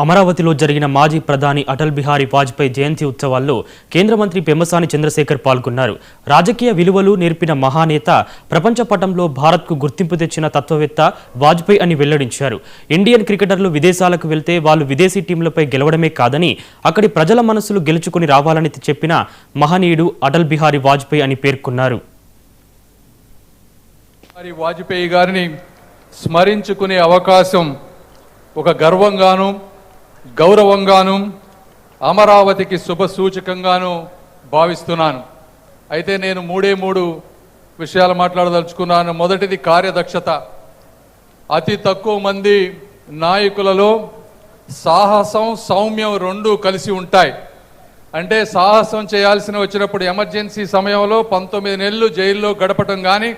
అమరావతిలో జరిగిన మాజీ ప్రధాని అటల్ బిహారీ వాజ్పేయి జయంతి ఉత్సవాల్లో కేంద్ర మంత్రి పెమ్మసాని చంద్రశేఖర్ పాల్గొన్నారు. రాజకీయ విలువలు నేర్పిన మహానేత, ప్రపంచ పటంలో భారత్కు గుర్తింపు తెచ్చిన తత్వవేత్త వాజ్పేయి అని వెల్లడించారు. ఇండియన్ క్రికెటర్లు విదేశాలకు వెళ్తే వాళ్ళు విదేశీ టీంలపై గెలవడమే కాదని అక్కడి ప్రజల మనసులు గెలుచుకుని రావాలని చెప్పిన మహనీయుడు అటల్ బిహారీ వాజ్పేయి అని పేర్కొన్నారు. వాజ్పేయి గారిని స్మరించుకునే అవకాశం ఒక గర్వంగాను గౌరవంగాను అమరావతికి శుభ సూచకంగాను భావిస్తున్నాను. అయితే నేను మూడు విషయాలు మాట్లాడదలుచుకున్నాను. మొదటిది కార్యదక్షత. అతి తక్కువ మంది నాయకులలో సాహసం, సౌమ్యం రెండూ కలిసి ఉంటాయి. అంటే సాహసం చేయాల్సిన వచ్చినప్పుడు ఎమర్జెన్సీ సమయంలో 19 నెలలు జైల్లో గడపటం కానీ,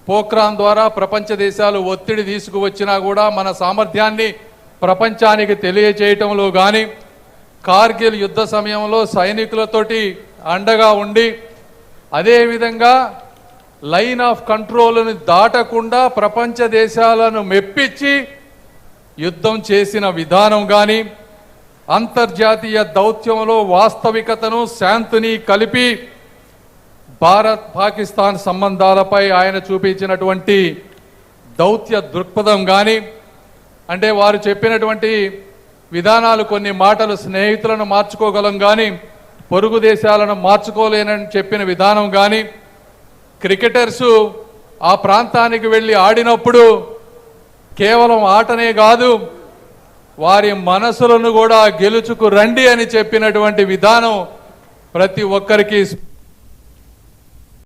పోఖ్రాన్ ద్వారా ప్రపంచ దేశాలు ఒత్తిడి తీసుకువచ్చినా కూడా మన సామర్థ్యాన్ని ప్రపంచానికి తెలియచేయటంలో కానీ, కార్గిల్ యుద్ధ సమయంలో సైనికులతోటి అండగా ఉండి, అదేవిధంగా లైన్ ఆఫ్ కంట్రోల్ని దాటకుండా ప్రపంచ దేశాలను మెప్పించి యుద్ధం చేసిన విధానం కానీ, అంతర్జాతీయ దౌత్యంలో వాస్తవికతను, శాంతిని కలిపి భారత్ పాకిస్తాన్ సంబంధాలపై ఆయన చూపించినటువంటి దౌత్య దృక్పథం కానీ, అంటే వారు చెప్పినటువంటి విధానాలు, కొన్ని మాటలు స్నేహితులను మార్చుకోగలం కానీ పొరుగు దేశాలను మార్చుకోలేనని చెప్పిన విధానం కానీ, క్రికెటర్సు ఆ ప్రాంతానికి వెళ్ళి ఆడినప్పుడు కేవలం ఆటనే కాదు వారి మనసులను కూడా గెలుచుకు రండి అని చెప్పినటువంటి విధానం ప్రతి ఒక్కరికి